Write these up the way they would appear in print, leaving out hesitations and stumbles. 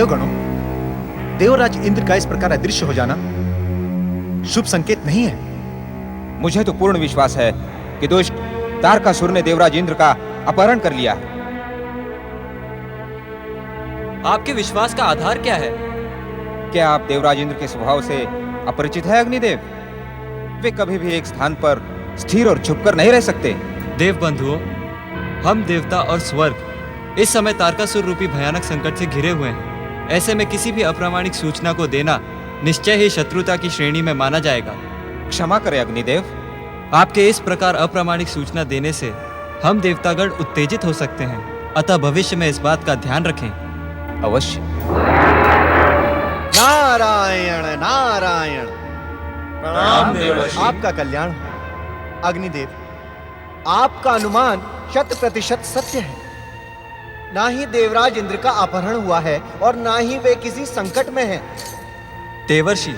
देवगणों, देवराज इंद्र का इस प्रकार अदृश्य हो जाना शुभ संकेत नहीं है। मुझे तो पूर्ण विश्वास है कि दुष्ट तारकासुर ने देवराज इंद्र का अपहरण कर लिया है। आपके विश्वास का आधार क्या है? क्या आप देवराज इंद्र के स्वभाव से अपरिचित है अग्निदेव? वे कभी भी एक स्थान पर स्थिर और छुपकर नहीं रह सकते। देव बंधुओं, हम देवता और स्वर्ग इस समय तारकासुर रूपी भयानक संकट से घिरे हुए हैं। ऐसे में किसी भी अप्रामाणिक सूचना को देना निश्चय ही शत्रुता की श्रेणी में माना जाएगा। क्षमा करें अग्निदेव। आपके इस प्रकार अप्रामाणिक सूचना देने से हम देवतागण उत्तेजित हो सकते हैं, अतः भविष्य में इस बात का ध्यान रखें। अवश्य। नारायण नारायण। प्रणाम देवर्षि। आपका कल्याण हो। अग्निदेव, आपका अनुमान 100% सत्य है। ना ही देवराज इंद्र का अपहरण हुआ है और ना ही वे किसी संकट में हैं। देवर्षि,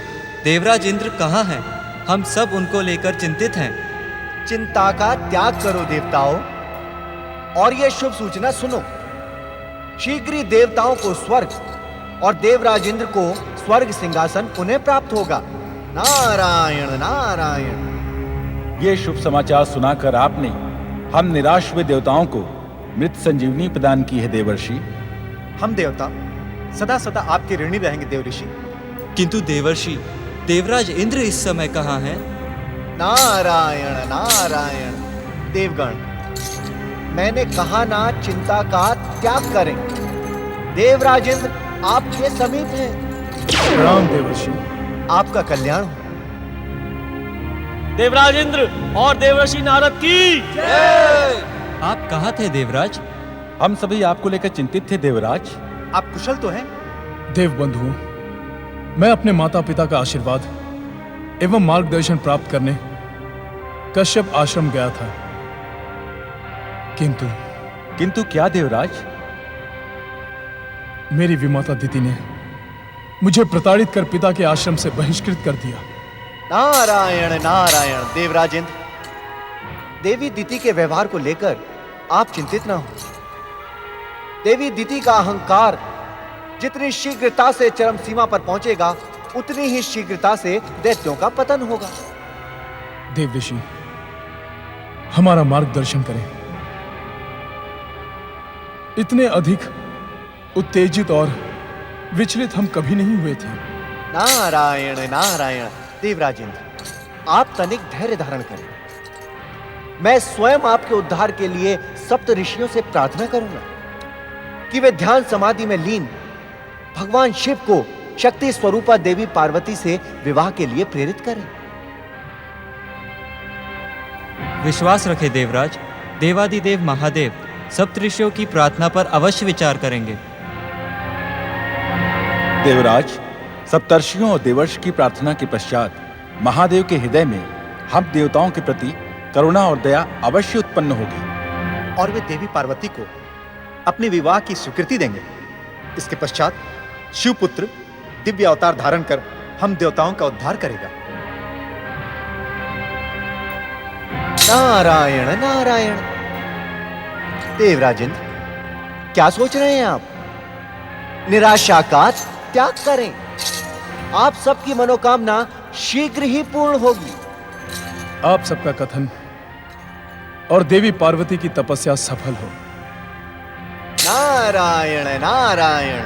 देवराज इंद्र कहाँ हैं? हम सब उनको लेकर चिंतित हैं। चिंता का त्याग करो देवताओं, और यह शुभ सूचना सुनो। शीघ्र ही देवताओं को स्वर्ग और देवराज इंद्र को स्वर्ग सिंहासन पुनः प्राप्त होगा। नारायण नारायण। ये शुभ समाचार सुनाकर आपने हम निराश हुए देवताओं को मृत संजीवनी प्रदान की है देवर्षि। हम देवता सदा सदा आपके ऋणी रहेंगे देवऋषि। किंतु देवर्षि, देवराज इंद्र इस समय कहाँ हैं? नारायण नारायण। देवगण, मैंने कहा ना चिंता का त्याग करें। देवराज इंद्र आपके समीप हैं। प्रणाम देवर्षि। आपका कल्याण हो। देवराज इंद्र और देवर्षि नारद की जय। आप कहाँ थे देवराज? हम सभी आपको लेकर चिंतित थे देवराज। आप कुशल तो हैं? देव बंधुओं, मैं अपने माता पिता का आशीर्वाद एवं मार्गदर्शन प्राप्त करने कश्यप आश्रम गया था, किंतु क्या देवराज? मेरी विमाता दिति ने मुझे प्रताड़ित कर पिता के आश्रम से बहिष्कृत कर दिया। नारायण नारायण। देवराज इंद्र, देवी दिति के व्यवहार को लेकर आप चिंतित ना हो। देवी दिति का अहंकार जितनी शीघ्रता से चरम सीमा पर पहुंचेगा, उतनी ही शीघ्रता से दैत्यों का पतन होगा। देव ऋषि, हमारा मार्गदर्शन करें। इतने अधिक उत्तेजित और विचलित हम कभी नहीं हुए थे। नारायण नारायण। देवराज इंद्र, आप तनिक धैर्य धारण करें। मैं स्वयं आपके उद्धार के लिए सप्त ऋषियों से प्रार्थना करूंगा कि वे ध्यान समाधि में लीन भगवान शिव को शक्ति स्वरूपा देवी पार्वती से विवाह के लिए प्रेरित करें। विश्वास रखे देवराज, देवादिदेव महादेव सप्तऋषियों की प्रार्थना पर अवश्य विचार करेंगे। देवराज, सप्तर्षियों और देवर्षि की प्रार्थना के पश्चात महादेव के हृदय में हम देवताओं के प्रति करुणा और दया अवश्य उत्पन्न होगी, और वे देवी पार्वती को अपने विवाह की स्वीकृति देंगे। इसके पश्चात शिवपुत्र दिव्य अवतार धारण कर हम देवताओं का उद्धार करेगा। नारायण नारायण। देवराज इंद्र, क्या सोच रहे हैं आप? निराशा का त्याग करें। आप सबकी मनोकामना शीघ्र ही पूर्ण होगी। आप सबका कथन और देवी पार्वती की तपस्या सफल हो। नारायण नारायण।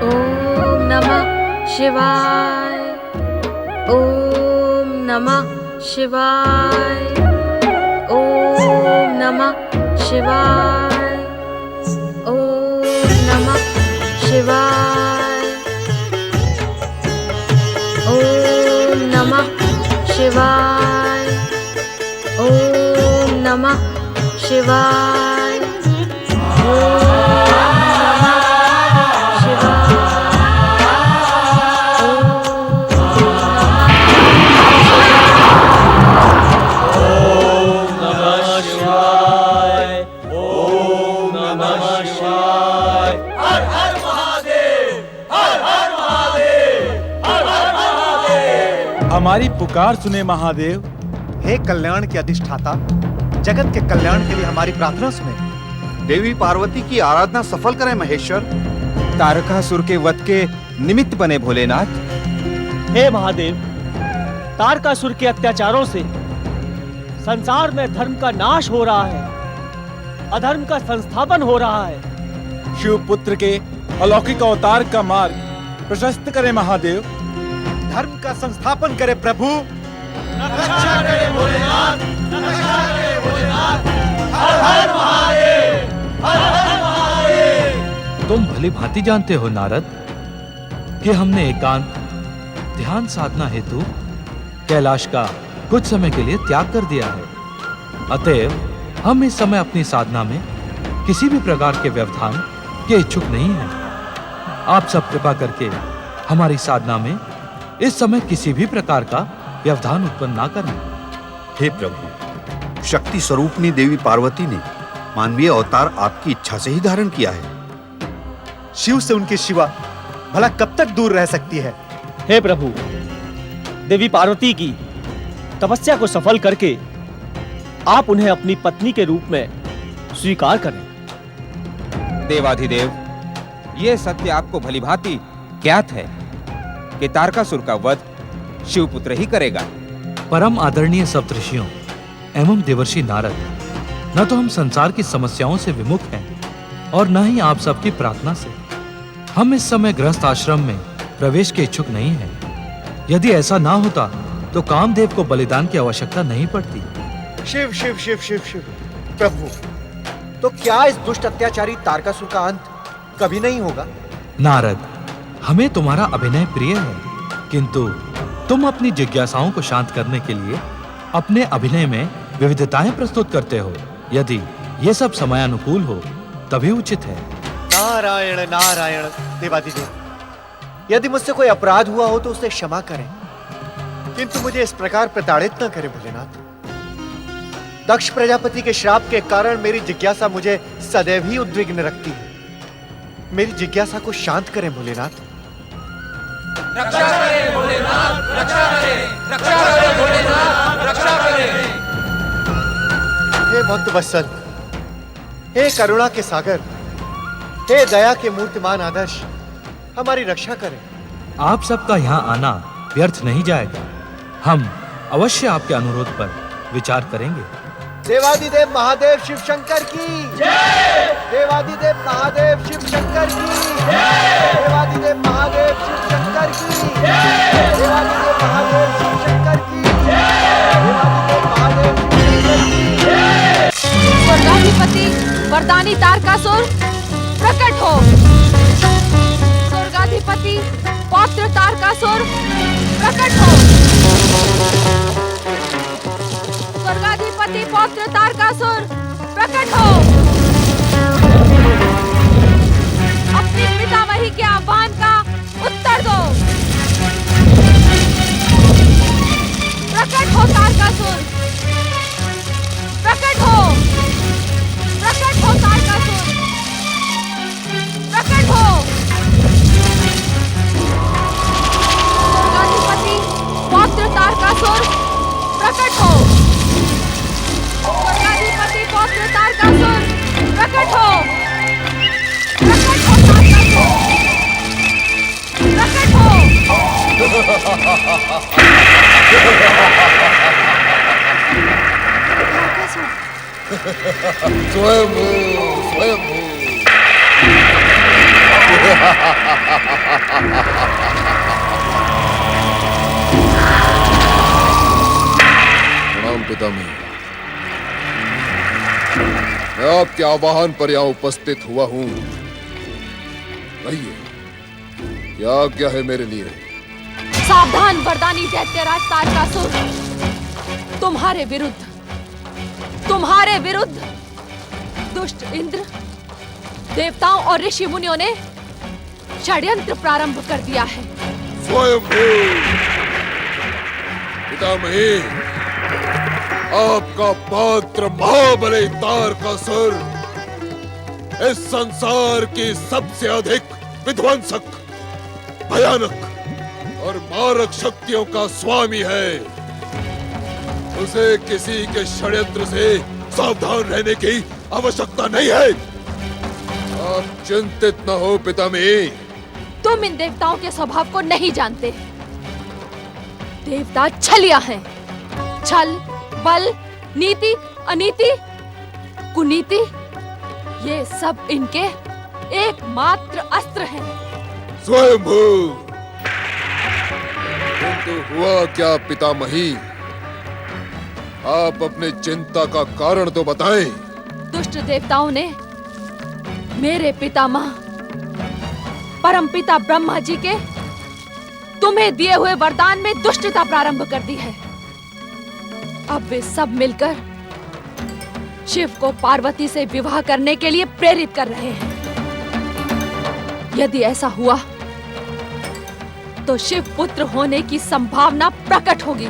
ओम नमः शिवाय। ओम नमः शिवाय। ओम नमः शिवाय। ओम नमः शिवाय। ओम नमः शिवाय। ओम नमः शिवाय। ओम हमारी पुकार सुने महादेव। हे कल्याण के अधिष्ठाता, जगत के कल्याण के लिए हमारी प्रार्थना सुने। देवी पार्वती की आराधना सफल करें महेश्वर। तारकासुर के वध के निमित्त बने भोलेनाथ। हे महादेव, तारकासुर के अत्याचारों से संसार में धर्म का नाश हो रहा है, अधर्म का संस्थापन हो रहा है। शिव पुत्र के अलौकिक अवतार का मार्ग प्रशस्त करे महादेव। धर्म का संस्थापन करे प्रभु। रक्षा करे भोलेनाथ, रक्षा करे भोलेनाथ। हर हर महादेव, हर हर महादेव। तुम भली भांति जानते हो नारद कि हमने एकांत ध्यान साधना हेतु कैलाश का कुछ समय के लिए त्याग कर दिया है। अतएव हम इस समय अपनी साधना में किसी भी प्रकार के व्यवधान के इच्छुक नहीं हैं। आप सब कृपा करके हमारी साधना में इस समय किसी भी प्रकार का व्यवधान उत्पन्न ना करें। हे प्रभु, शक्ति स्वरूपनी देवी पार्वती ने मानवीय अवतार आपकी इच्छा से ही धारण किया है। शिव से उनकी शिवा भला कब तक दूर रह सकती है? हे प्रभु, देवी पार्वती की तपस्या को सफल करके आप उन्हें अपनी पत्नी के रूप में स्वीकार करें। देवाधिदेव, ये सत्य आपको भलीभांति ज्ञात है कि तारकासुर का वध शिवपुत्र ही करेगा। परम आदरणीय सप्तऋषियों एवं देवर्षि नारद, न तो हम संसार की समस्याओं से विमुख हैं और न ही आप सबकी प्रार्थना से। हम इस समय गृहस्थ आश्रम में प्रवेश के इच्छुक नहीं हैं। यदि ऐसा ना होता तो कामदेव को बलिदान की आवश्यकता नहीं पड़ती। शिव शिव शिव शिव शिव। प्रभु, तो क्या इस दुष्ट अत्याचारी तारकासुर का अंत कभी नहीं होगा? नारद, हमें तुम्हारा अभिनय प्रिय है, किंतु तुम अपनी जिज्ञासाओं को शांत करने के लिए अपने अभिनय में विविधताएं प्रस्तुत करते हो। यदि ये सब समयानुकूल हो तभी उचित है। नारायण नारायण देवाधिदेव, यदि मुझसे कोई अपराध हुआ हो तो उसे क्षमा करें, किंतु मुझे इस प्रकार प्रताड़ित न करें भोलेनाथ। दक्ष प्रजापति के श्राप के कारण मेरी जिज्ञासा मुझे सदैव ही उद्विग्न रखती है। मेरी जिज्ञासा को शांत करें भोलेनाथ। रक्षा करें भोलेनाथ, रक्षा करें, रक्षा करें भोलेनाथ, रक्षा करें। हे भक्त वत्सल, हे करुणा के सागर, हे दया के मूर्तिमान आदर्श, हमारी रक्षा करें। आप सबका यहाँ आना व्यर्थ नहीं जाएगा। हम अवश्य आपके अनुरोध पर विचार करेंगे। देवाधिदेव महादेव शिव शंकर की जय। देवाधिदेव महादेव शिव शंकर की जय। देवाधिदेव महादेव शिव शंकर की जय। देवाधिदेव महादेव शिव शंकर की जय। देवाधिदेव महादेव शिव शंकर की जय। स्वर्गाधिपति वरदानी तारकासुर प्रकट हो। स्वर्गाधिपति पौत्र तारकासुर प्रकट हो। स्वर्गाधिपति पौत्र तारकासुर प्रकट हो। अपने पितामही के आह्वान का उत्तर दो। प्रकट हो तारकासुर, प्रकट हो, प्रकट हो तारकासुर, प्रकट हो। स्वर्गाधिपति पौत्र तारकासुर प्रकट हो। स्वर्गाधिपति पौत्र तारकासुर प्रकट हो। प्रकट हो तारकासुर, प्रकट हो। स्वयं स्वयं प्रणाम पितामही। मैं आपके आवाहन पर यहाँ उपस्थित हुआ हूँ। कहिए, क्या आज्ञा है मेरे लिए? सावधान वरदानी दैत्यराज तारकासुर, तुम्हारे विरुद्ध दुष्ट इंद्र, देवताओं और ऋषि मुनियों ने षड्यंत्र प्रारंभ कर दिया है। स्वयं पितामही, आपका पात्र महाबली तारकासुर इस संसार की सबसे अधिक विध्वंसक, भयानक और मारक शक्तियों का स्वामी है। उसे किसी के षड्यंत्र से सावधान रहने की आवश्यकता नहीं है। आप चिंतित न हो पितामही। तुम इन देवताओं के स्वभाव को नहीं जानते। देवता छलिया हैं। छल, बल, नीति, अनीति, कुनीति, ये सब इनके एकमात्र अस्त्र हैं। स्वयंभू। किंतु हुआ क्या पितामही? आप अपने चिंता का कारण तो बताएं। दुष्ट देवताओं ने मेरे पितामह परमपिता ब्रह्मा जी के तुम्हें दिए हुए वरदान में दुष्टता प्रारंभ कर दी है। अब वे सब मिलकर शिव को पार्वती से विवाह करने के लिए प्रेरित कर रहे हैं। यदि ऐसा हुआ तो शिव पुत्र होने की संभावना प्रकट होगी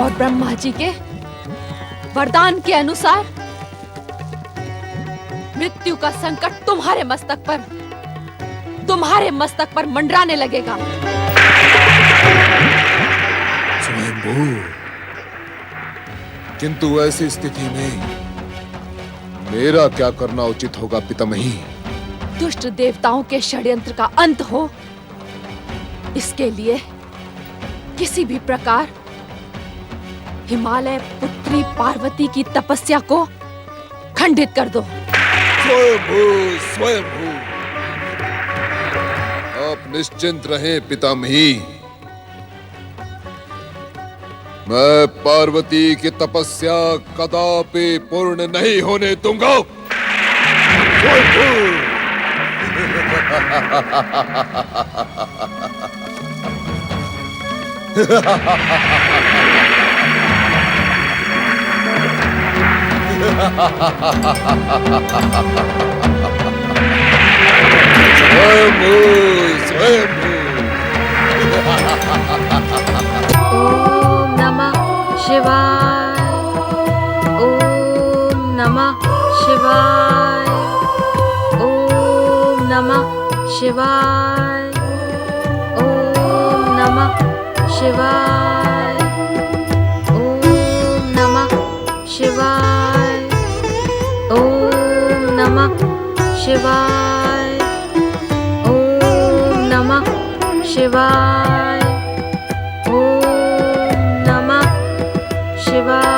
और ब्रह्मा जी के वरदान के अनुसार मृत्यु का संकट तुम्हारे मस्तक पर मंडराने लगेगा। स्वयंभू, किंतु ऐसी स्थिति में मेरा क्या करना उचित होगा पितामही? दुष्ट देवताओं के षड्यंत्र का अंत हो, इसके लिए किसी भी प्रकार हिमालय पुत्री पार्वती की तपस्या को खंडित कर दो। स्वयंभू, स्वयंभू, आप निश्चिंत रहें पितामही। मैं पार्वती की तपस्या कदापि पूर्ण नहीं होने दूंगा। स्वयंभू। स्वयंभू, स्वयंभू। ओम नमः शिवाय। ओम नमः शिवाय। ओम नमः शिवाय। ओम नमः शिवाय। ओम नमः शिवाय। ओम नमः शिवाय। ओम नमः शिवाय। ओम नमः शिवाय।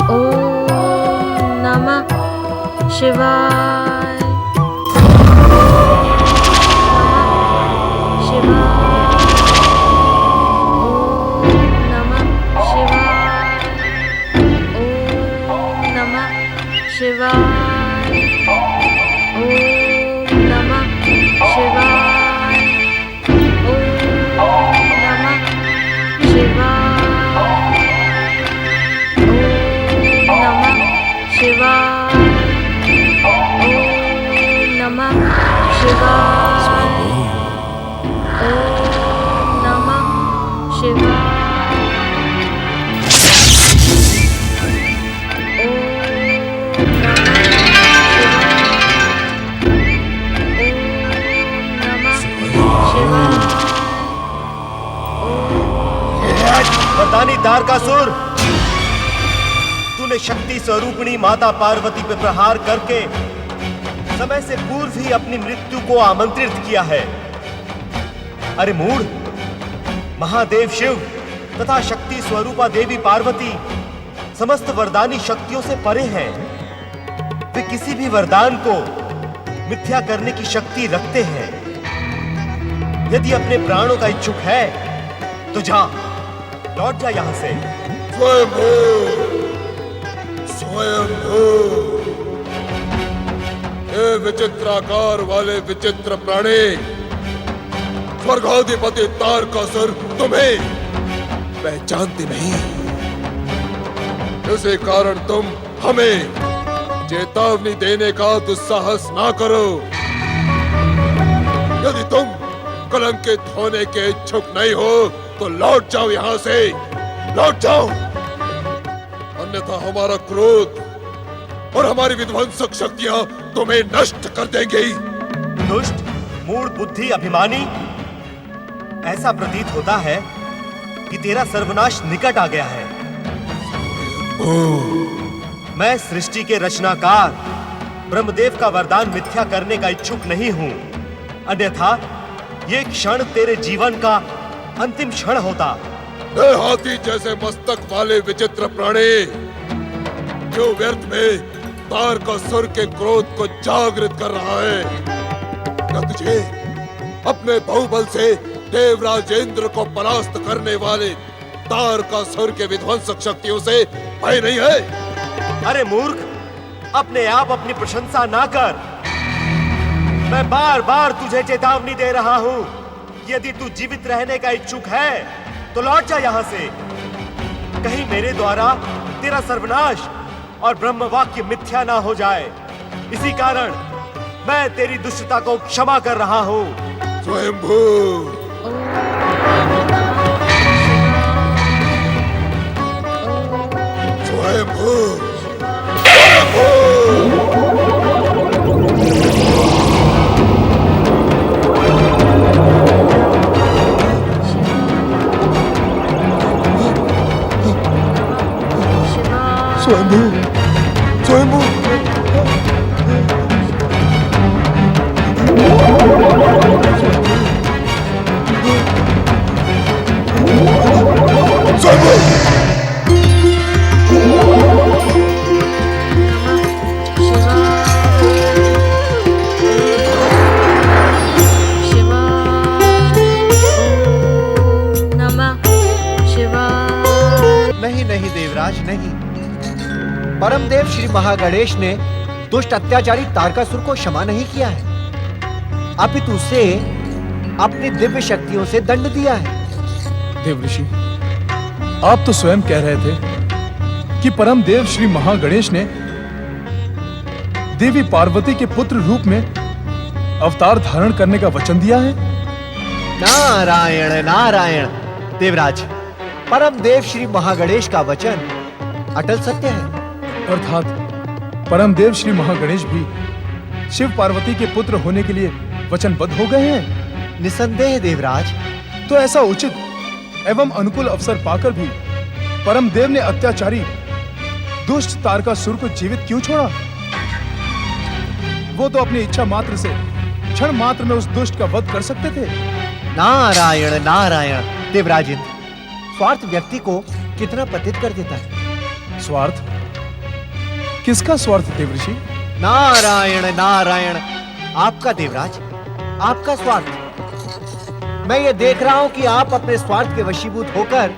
ओम नमः शिवाय। वरदानी तारकासुर, तूने शक्ति स्वरूपिणी माता पार्वती पर प्रहार करके समय से पूर्व ही अपनी मृत्यु को आमंत्रित किया है। अरे मूढ़, महादेव शिव तथा शक्ति स्वरूपा देवी पार्वती समस्त वरदानी शक्तियों से परे हैं। वे किसी भी वरदान को मिथ्या करने की शक्ति रखते हैं। यदि अपने प्राणों का इच्छुक है तो जा, लौट जा यहां से। स्वयंभू, स्वयंभू। ये विचित्राकार वाले विचित्र प्राणी, स्वर्गाधिपति तारकासुर तुम्हें पहचानते नहीं। इसी कारण तुम हमें चेतावनी देने का दुस्साहस ना करो। यदि तुम कलंकित होने के इच्छुक नहीं हो तो लौट जाओ यहां से, लौट जाओ, अन्यथा हमारा क्रोध और हमारी विध्वंसक शक्तियां तुम्हें नष्ट कर देंगी। दुष्ट, मूढ़ बुद्धि अभिमानी, ऐसा प्रतीत होता है कि तेरा सर्वनाश निकट आ गया है। मैं सृष्टि के रचनाकार ब्रह्मदेव का वरदान मिथ्या करने का इच्छुक नहीं हूं, अन्यथा ये क्षण तेरे जीवन का अंतिम क्षण होता। ए हाथी जैसे मस्तक वाले विचित्र प्राणी, क्यों व्यर्थ में तारकासुर के क्रोध को जागृत कर रहा है? क्या तुझे अपने बाहुबल से देवराजेंद्र को परास्त करने वाले तारकासुर के विध्वंसक शक्तियों से भय नहीं है? अरे मूर्ख, अपने आप अपनी प्रशंसा ना कर। मैं बार बार तुझे चेतावनी दे रहा हूं, यदि तू जीवित रहने का इच्छुक है तो लौट जा यहां से। कहीं मेरे द्वारा तेरा सर्वनाश और ब्रह्मवाक्य मिथ्या ना हो जाए। इसी कारण मैं तेरी दुष्टता को क्षमा कर रहा हूं। स्वयंभू, स्वयंभू, स्वयंभू, स्वयंभू, नहीं नहीं देवराज, नहीं। परमदेव श्री महागणेश ने दुष्ट अत्याचारी तारकासुर को क्षमा नहीं किया है, अपितु उसे अपनी दिव्य शक्तियों से दंड दिया है। देवऋषि, आप तो स्वयं कह रहे थे कि परमदेव श्री महागणेश ने देवी पार्वती के पुत्र रूप में अवतार धारण करने का वचन दिया है। नारायण नारायण देवराज, परमदेव श्री महागणेश का वचन अटल सत्य है। अर्थात परमदेव श्री महागणेश भी शिव पार्वती के पुत्र होने के लिए वचनबद्ध हो गए हैं। निसंदेह देवराज। तो ऐसा उचित एवं अनुकूल अवसर पाकर भी परमदेव ने अत्याचारी दुष्ट तारकासुर को जीवित क्यों छोड़ा? वो तो अपनी इच्छा मात्र से क्षण मात्र में उस दुष्ट का वध कर सकते थे। नारायण नारायण देवराजिंद्र, स्वार्थ व्यक्ति को कितना पतित कर देता है। स्वार्थ? किसका स्वार्थ देवऋषि? नारायण नारायण, आपका देवराज, आपका स्वार्थ। मैं ये देख रहा हूं कि आप अपने स्वार्थ के वशीभूत होकर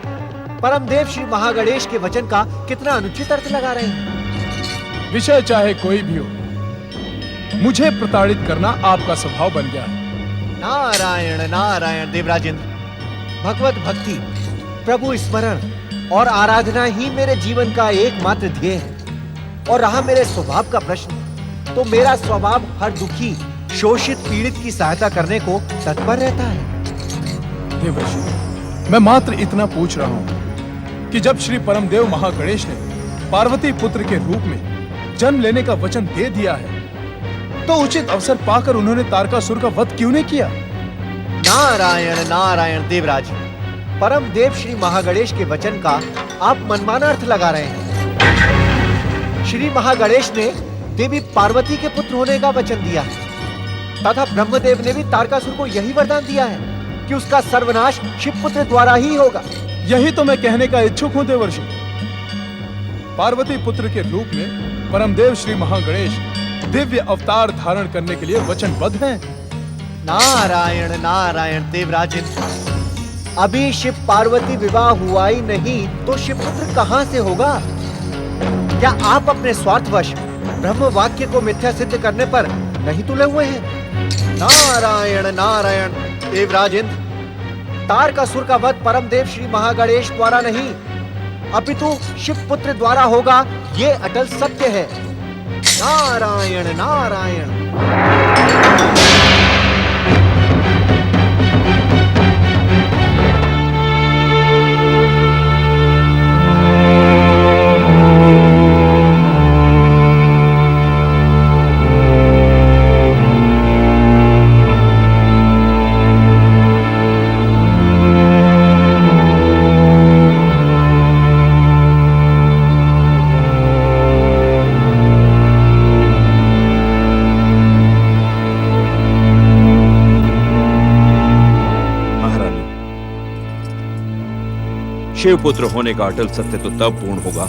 परमदेव श्री महागणेश के वचन का कितना अनुचित अर्थ लगा रहे हैं। विषय चाहे कोई भी हो, मुझे प्रताड़ित करना आपका स्वभाव बन गया है। नारायण नारायण देवराजेंद्र, भगवत भक्ति, प्रभु स्मरण और आराधना ही मेरे जीवन का एकमात्र ध्येय है। और रहा मेरे स्वभाव का प्रश्न, तो मेरा स्वभाव हर दुखी, शोषित, पीड़ित की सहायता करने को तत्पर रहता है। देवऋषि, मैं मात्र इतना पूछ रहा हूं कि जब श्री परमदेव महागणेश ने पार्वती पुत्र के रूप में जन्म लेने का वचन दे दिया है, तो उचित अवसर पाकर उन्होंने तारकासुर का वध क्यों नहीं किया? नारायण नारायण देवराज, परमदेव श्री महागणेश के वचन का आप मनमाना अर्थ लगा रहे हैं। श्री महागणेश ने देवी पार्वती के पुत्र होने का वचन दिया है तथा ब्रह्मदेव ने भी तारकासुर को यही वरदान दिया है कि उसका सर्वनाश शिवपुत्र द्वारा ही होगा। यही तो मैं कहने का इच्छुक हूं देवर्षि। पार्वती पुत्र के रूप में परमदेव श्री महागणेश दिव्य अवतार धारण करने के लिए वचनबद्ध हैं। नारायण नारायण देवराजेंद्र, अभी शिव पार्वती विवाह हुआ ही नहीं तो शिवपुत्र कहां से होगा? क्या आप अपने स्वार्थवश ब्रह्म वाक्य को मिथ्या सिद्ध करने पर नहीं तुले हुए हैं? नारायण नारायण देवराजेंद्र, तारकासुर का वध परमदेव श्री महागणेश द्वारा नहीं अपितु शिवपुत्र द्वारा होगा, ये अटल सत्य है। नारायण नारायण। शिवपुत्र होने का अटल सत्य तो तब पूर्ण होगा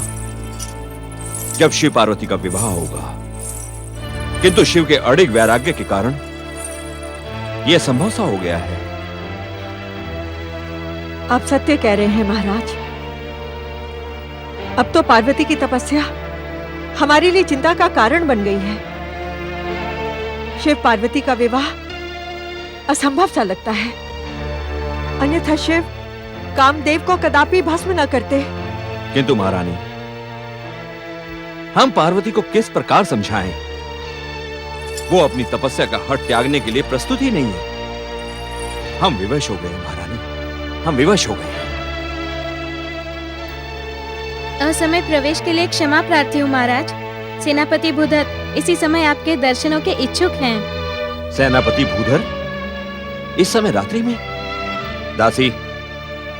जब शिव पार्वती का विवाह होगा, किंतु शिव के अड़िग वैराग्य के कारण यह संभव सा हो गया है। आप सत्य कह रहे हैं महाराज। अब तो पार्वती की तपस्या हमारे लिए चिंता का कारण बन गई है। शिव पार्वती का विवाह असंभव सा लगता है, अन्यथा शिव कामदेव को कदापि भस्म न करते। किंतु महारानी, हम पार्वती को किस प्रकार समझाएं? वो अपनी तपस्या का हट त्यागने के लिए प्रस्तुत ही नहीं है। हम विवश हो गए महारानी, हम विवश हो गए। असमय प्रवेश के लिए क्षमा प्रार्थी हूँ महाराज। सेनापति भूधर इसी समय आपके दर्शनों के इच्छुक हैं। सेनापति भूधर इस समय रात्रि में? दासी,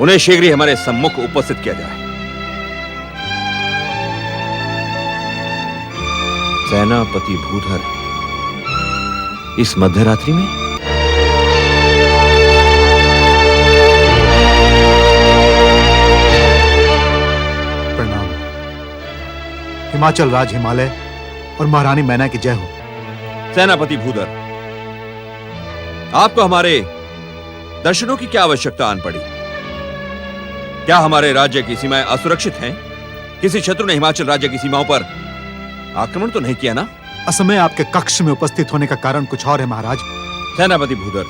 उन्हें शीघ्र ही हमारे सम्मुख उपस्थित किया जाए। सेनापति भूधर इस मध्यरात्रि में? प्रणाम। हिमाचल राज हिमालय और महारानी मैना की जय हो। सेनापति भूधर, आपको हमारे दर्शनों की क्या आवश्यकता आन पड़ी? क्या हमारे राज्य की सीमाएं असुरक्षित हैं? किसी शत्रु ने हिमाचल राज्य की सीमाओं पर आक्रमण तो नहीं किया ना? असमय आपके कक्ष में उपस्थित होने का कारण कुछ और है महाराज। सेनापति भूधर,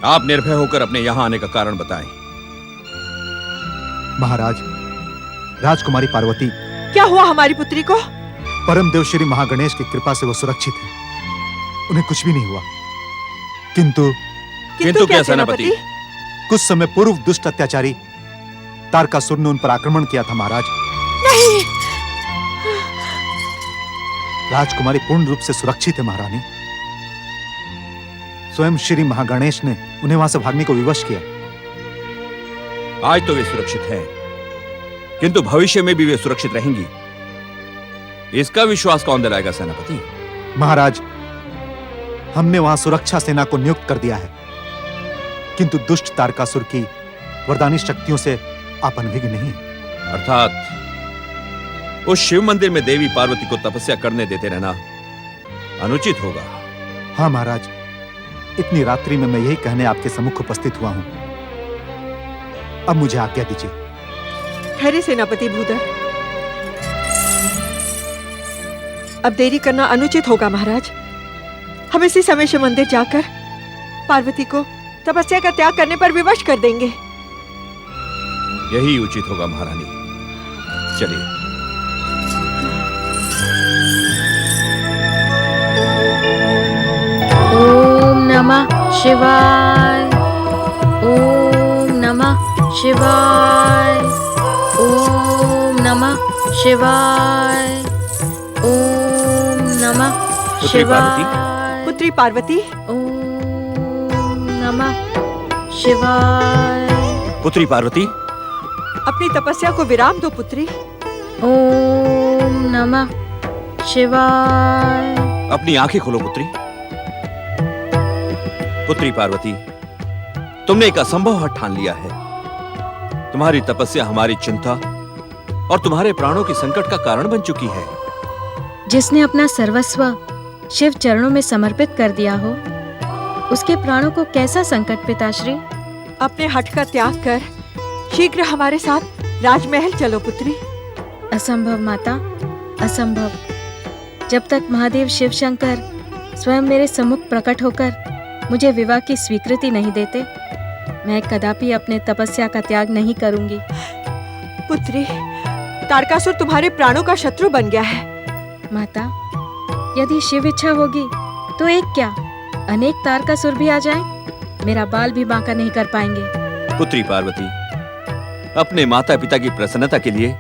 आप निर्भय होकर अपने यहां आने का कारण बताएं। महाराज, राजकुमारी पार्वती। क्या हुआ हमारी पुत्री को? परम देव श्री महागणेश की कृपा से वो सुरक्षित है, उन्हें कुछ भी नहीं हुआ। किंतु क्या सेनापति? कुछ समय पूर्व दुष्ट अत्याचारी तारकासुर ने उन पर आक्रमण किया था महाराज। नहीं। राजकुमारी पूर्ण रूप से सुरक्षित है महारानी। स्वयं श्री महागणेश ने उन्हें वहां से भागने को विवश किया। आज तो वे सुरक्षित हैं, किंतु भविष्य में भी वे सुरक्षित रहेंगी, इसका विश्वास कौन दिलाएगा सेनापति? महाराज, हमने वहां सुरक्षा सेना को नियुक्त कर दिया है, किंतु दुष्ट तारकासुर की वरदानी शक्तियों से आप अनभिज्ञ नहीं। अर्थात उस शिव मंदिर में देवी पार्वती को तपस्या करने देते रहना अनुचित होगा। हाँ महाराज, इतनी रात्रि में मैं यही कहने आपके सम्मुख उपस्थित हुआ हूं। अब मुझे आज्ञा दीजिए। ठहरे सेनापति भूधर, अब देरी करना अनुचित होगा महाराज। हम इसी समय शिव मंदिर जाकर पार्वती को तपस्या का त्याग करने पर विवश कर देंगे। यही उचित होगा महारानी। चलिए। ओम नमः शिवाय। ओम नमः शिवाय। ओम नमः शिवाय। ओम नमः शिवाय। पुत्री पार्वती। ओम नमः शिवाय। पुत्री पार्वती, अपनी तपस्या को विराम दो पुत्री। ओम नमः शिवाय। अपनी आंखें खोलो पुत्री। पुत्री पार्वती, तुमने एक असंभव हठ ठान लिया है। तुम्हारी तपस्या हमारी चिंता और तुम्हारे प्राणों की संकट का कारण बन चुकी है। जिसने अपना सर्वस्व शिव चरणों में समर्पित कर दिया हो, उसके प्राणों को कैसा संकट पिताश्री? अपने हठ का त्याग कर शीघ्र हमारे साथ राजमहल चलो पुत्री। असंभव माता, असंभव। जब तक महादेव शिव शंकर स्वयं मेरे सम्मुख प्रकट होकर मुझे विवाह की स्वीकृति नहीं देते, मैं कदापि अपने तपस्या का त्याग नहीं करूंगी। पुत्री, तारकासुर तुम्हारे प्राणों का शत्रु बन गया है। माता, यदि शिव इच्छा होगी तो एक क्या अनेक तारकासुर भी आ जाएं, मेरा बाल भी बांका नहीं कर पाएंगे। पुत्री पार्वती, अपने माता पिता की प्रसन्नता के लिए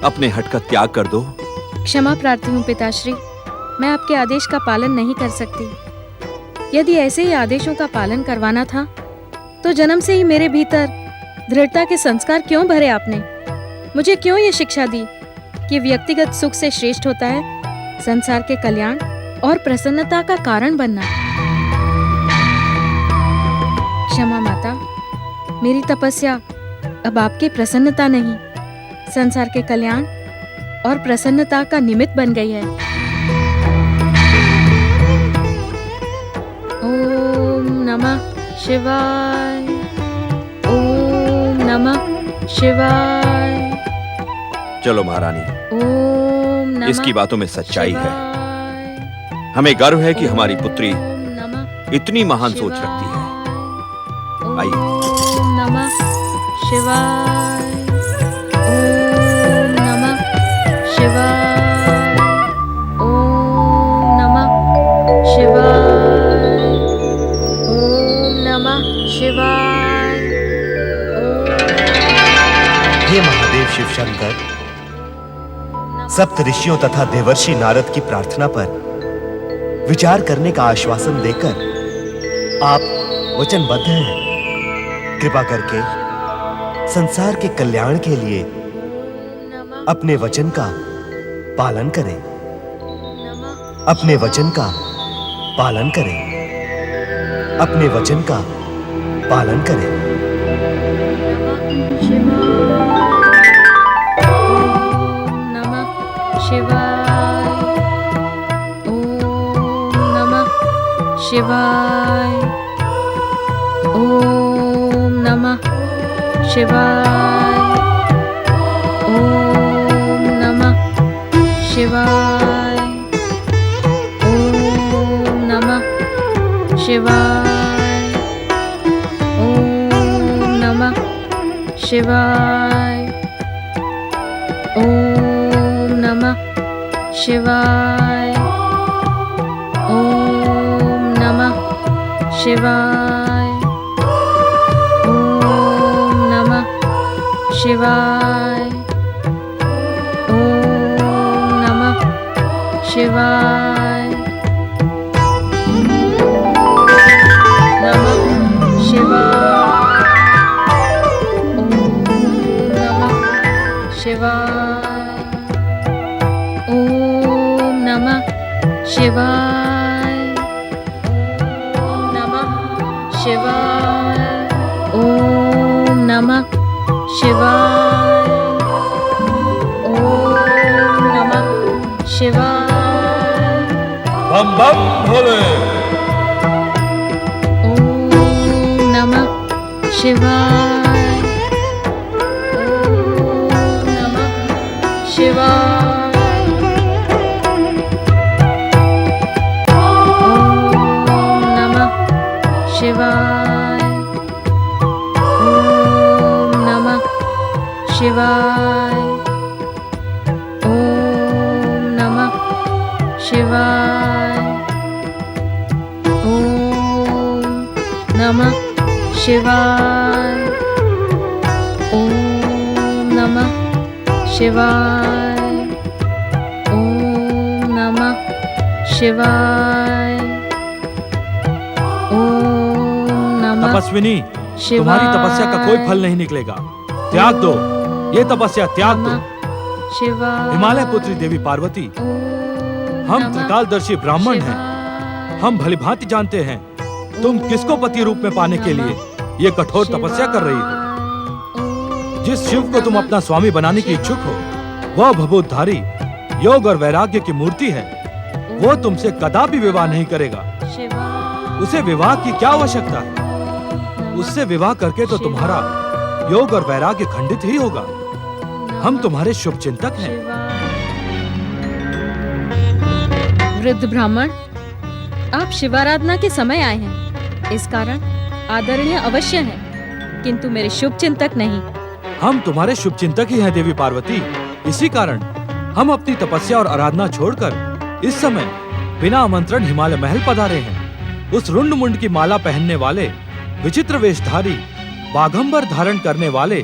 अपने हठ का त्याग कर दो। क्षमा प्रार्थी हूँ पिताश्री, मैं आपके आदेश का पालन नहीं कर सकती। यदि ऐसे ही आदेशों का पालन करवाना था तो जन्म से ही मेरे भीतर दृढ़ता के संस्कार क्यों भरे आपने? मुझे क्यों ये शिक्षा दी कि व्यक्तिगत सुख से श्रेष्ठ होता है संसार के कल्याण और प्रसन्नता का कारण बनना? क्षमा माता, मेरी तपस्या अब आपकी प्रसन्नता नहीं, संसार के कल्याण और प्रसन्नता का निमित्त बन गई है। ओम नमः शिवाय, ओम नमः शिवाय। चलो महारानी, ओम नमः इसकी बातों में सच्चाई है। हमें गर्व है कि हमारी पुत्री इतनी महान सोच रखती है। आइए। ओम नमः शिवाय, ओम नमः शिवाय, ओम नमः शिवाय, ओम नमः शिवाय। हे महादेव शिव शंकर, सप्त ऋषियों तथा देवर्षि नारद की प्रार्थना पर विचार करने का आश्वासन देकर आप वचनबद्ध हैं। कृपा करके संसार के कल्याण के लिए अपने वचन का पालन करें, अपने वचन का पालन करें, अपने वचन का पालन करें। ओम नमः शिवाय, ओम नमः शिवाय, ओम नमः शिवाय, ओम नमः शिवाय, ओम नमः शिवाय, ओम नमः शिवाय, ओम नमः शिवाय, ओम नमः शिवाय, ओम नमः शिवाय, ओम नमः शिवाय, नमः शिवाय, ओम नमः शिवाय, ओम नमः शिवाय, ओम नमः शिवाय, ओम नमः शिवाय। बम बम भोले। ओम नमः शिवाय, ओम नमः शिवाय, ओम नमः शिवाय, ओम नमः शिवाय, ओम नमः शिवाय, ओम नमः शिवाय, ओम नमः शिवाय, ओम नमः शिवाय, ओम नमः तपस्विनी, तुम्हारी तपस्या का कोई फल नहीं निकलेगा। त्याग दो, ये तपस्या त्याग दो। शिवाय। हिमालय पुत्री देवी पार्वती, हम त्रिकालदर्शी ब्राह्मण हैं। हम भलीभांति जानते हैं तुम किसको पति रूप में पाने के लिए ये कठोर तपस्या कर रही हो। जिस शिव को तुम अपना स्वामी बनाने की इच्छुक हो, वह भभूतधारी योग और वैराग्य की मूर्ति है। वो तुमसे कदापि विवाह नहीं करेगा। उसे विवाह की क्या आवश्यकता है? उससे विवाह करके तो तुम्हारा योग और वैराग्य खंडित ही होगा। हम तुम्हारे शुभ चिंतक हैं। वृद्ध ब्राह्मण, आप शिवाराधना के समय आए हैं, इस कारण आदरणीय अवश्य हैं, किंतु मेरे शुभ चिंतक नहीं। हम तुम्हारे शुभ चिंतक ही हैं देवी पार्वती। इसी कारण हम अपनी तपस्या और आराधना छोड़कर इस समय बिना आमंत्रण हिमालय महल पधारे हैं। उस रुंड मुंड की माला पहनने वाले, विचित्र वेशधारी, बाघंबर धारण करने वाले,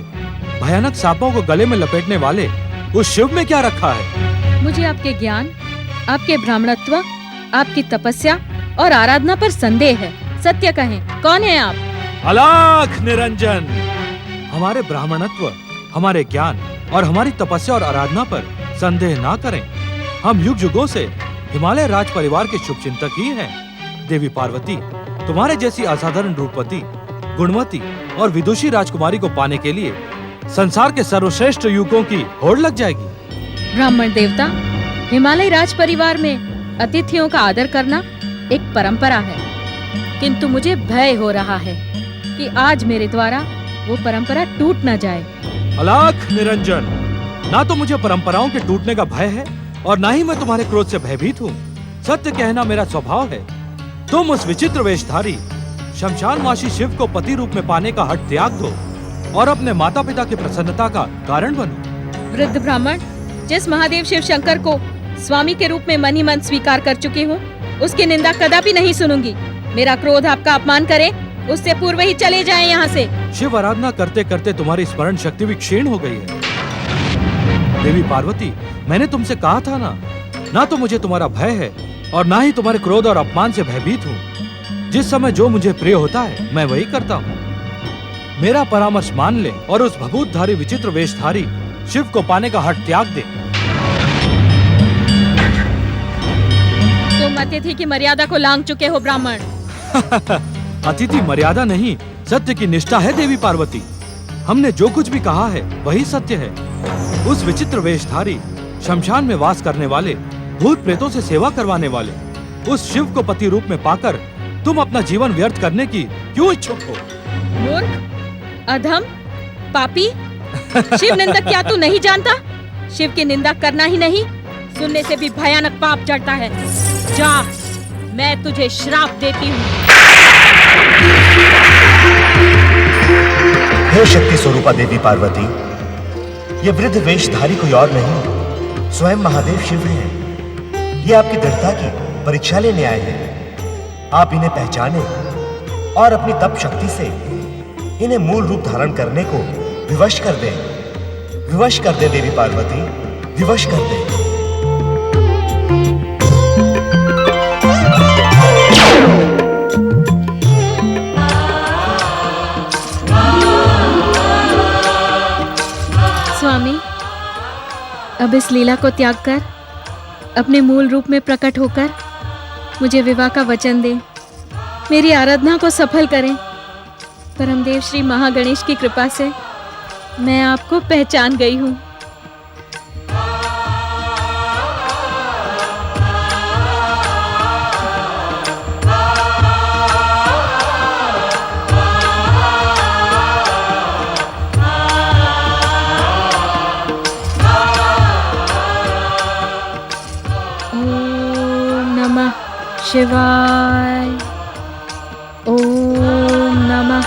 भयानक सांपों को गले में लपेटने वाले उस शिव में क्या रखा है? मुझे आपके ज्ञान, आपके ब्राह्मणत्व, आपकी तपस्या और आराधना पर संदेह है। सत्य कहें, कौन है आप? अलाख निरंजन, हमारे ब्राह्मणत्व, हमारे ज्ञान और हमारी तपस्या और आराधना पर संदेह ना करें। हम युग युगों से हिमालय राज परिवार के शुभ चिंतक ही हैं। देवी पार्वती, तुम्हारे जैसी असाधारण रूपवती, गुणवती और विदुषी राजकुमारी को पाने के लिए संसार के सर्वश्रेष्ठ युवकों की होड़ लग जाएगी। ब्राह्मण देवता, हिमालय राज परिवार में अतिथियों का आदर करना एक परंपरा है, किंतु मुझे भय हो रहा है कि आज मेरे द्वारा वो परंपरा टूट न जाए। अलाख निरंजन, ना तो मुझे परंपराओं के टूटने का भय है और ना ही मैं तुम्हारे क्रोध से भयभीत हूँ। सत्य कहना मेरा स्वभाव है। तुम उस विचित्र वेशधारी शमशानवासी शिव को पति रूप में पाने का हठ त्याग दो और अपने माता पिता की प्रसन्नता का कारण बनो। वृद्ध ब्राह्मण, जिस महादेव शिव शंकर को स्वामी के रूप में मन ही मन स्वीकार कर चुकी हूँ, उसकी निंदा कदापि नहीं सुनूंगी। मेरा क्रोध आपका अपमान करे, उससे पूर्व ही चले जाएं यहाँ से। शिव आराधना करते करते तुम्हारी स्मरण शक्ति भी क्षीण हो गई है। देवी पार्वती, मैंने तुमसे कहा था ना तो मुझे तुम्हारा भय है और ना ही तुम्हारे क्रोध और अपमान से भयभीत हूँ। जिस समय जो मुझे प्रिय होता है मैं वही करता हूँ। मेरा परामर्श मान ले और उस भभूतधारी विचित्र वेशधारी शिव को पाने का हठ त्याग दे। तुम अतिथि की मर्यादा को लांघ चुके हो ब्राह्मण। अतिथि मर्यादा नहीं, सत्य की निष्ठा है देवी पार्वती। हमने जो कुछ भी कहा है वही सत्य है। उस विचित्र वेशधारी शमशान में वास करने वाले, भूत प्रेतों से सेवा करवाने वाले उस शिव को पति रूप में पाकर तुम अपना जीवन व्यर्थ करने की क्यों इच्छुक हो? मूर्ख, अधम, पापी, शिव निंदक क्या तू नहीं जानता? शिव की निंदा करना ही नहीं, सुनने से भी भयानक पाप चढ़ता है। जा, मैं तुझे श्राप देती हूँ। हे शक्ति स्वरूपा देवी पार्वती, ये वृद्ध वेशधारी कोई और नहीं, स्वयं महादेव शिव हैं। ये आपकी दृढ़ता की परीक्षा लेने आए हैं। आप इन्हें पहचाने और अपनी तप शक्ति से इन्हें मूल रूप धारण करने को विवश कर दें। विवश कर दे देवी पार्वती, विवश कर दे। स्वामी, अब इस लीला को त्याग कर अपने मूल रूप में प्रकट होकर मुझे विवाह का वचन दें। मेरी आराधना को सफल करें। परमदेव श्री महागणेश की कृपा से मैं आपको पहचान गई हूँ। शिवाय, ओम नमः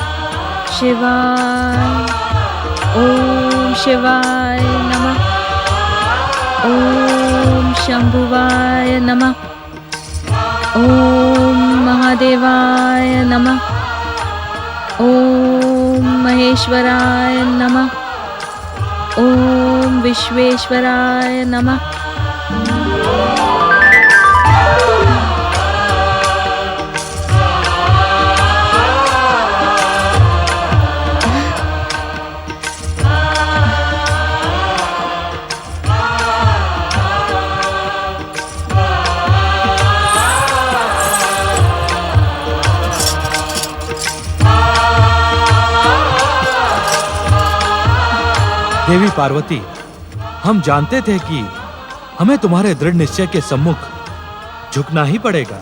शिवाय, ओम शिवाय नमः, ओम शंभुवाय नमः, ओम महादेवाय नमः, ओम महेश्वराय नमः, ओम विश्वेश्वराय नमः। देवी पार्वती, हम जानते थे कि हमें तुम्हारे दृढ़ निश्चय के सम्मुख झुकना ही पड़ेगा।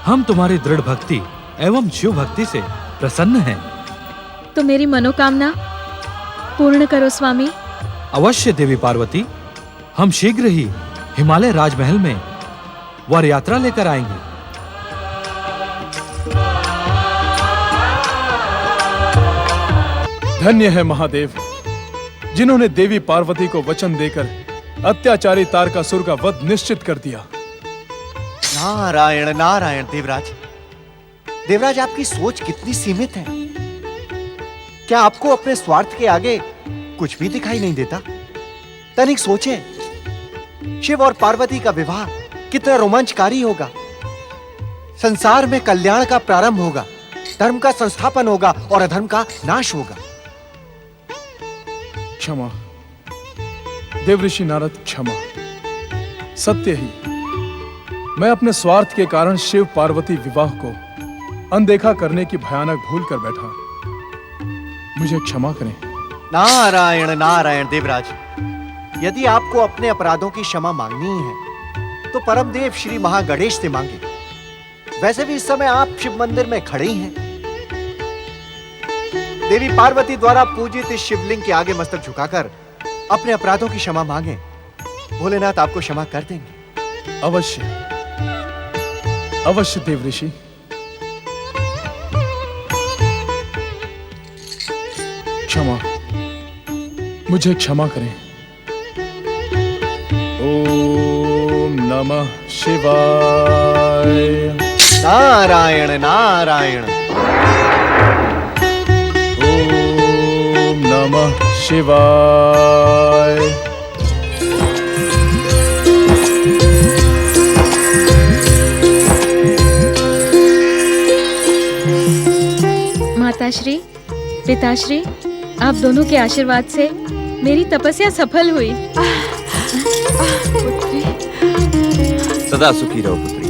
हम तुम्हारी दृढ़ भक्ति एवं शिव भक्ति से प्रसन्न हैं। तो मेरी मनोकामना पूर्ण करो स्वामी। अवश्य देवी पार्वती, हम शीघ्र ही हिमालय राजमहल में वर यात्रा लेकर आएंगे। धन्य है महादेव, जिन्होंने देवी पार्वती को वचन देकर अत्याचारी तारकासुर का वध निश्चित कर दिया। नारायण नारायण देवराज। देवराज, आपकी सोच कितनी सीमित है। क्या आपको अपने स्वार्थ के आगे कुछ भी दिखाई नहीं देता? तनिक सोचें, शिव और पार्वती का विवाह कितना रोमांचकारी होगा। संसार में कल्याण का प्रारंभ होगा, धर्म का संस्थापन होगा और अधर्म का नाश होगा। क्षमा देवऋषि नारद, क्षमा। सत्य ही मैं अपने स्वार्थ के कारण शिव पार्वती विवाह को अनदेखा करने की भयानक भूल कर बैठा। मुझे क्षमा करें। नारायण नारायण देवराज, यदि आपको अपने अपराधों की क्षमा मांगनी है तो परमदेव श्री महागणेश से मांगे। वैसे भी इस समय आप शिव मंदिर में खड़े ही हैं। देवी पार्वती द्वारा पूजित इस शिवलिंग के आगे मस्तक झुकाकर अपने अपराधों की क्षमा मांगे। भोलेनाथ आपको क्षमा कर देंगे। अवश्य अवश्य देव ऋषि। क्षमा, मुझे क्षमा करें। ओम नमः शिवाय। नारायण नारायण। ओम नमः शिवाय। माताश्री, पिताश्री, आप दोनों के आशीर्वाद से मेरी तपस्या सफल हुई। सदा सुखी रहो पुत्री।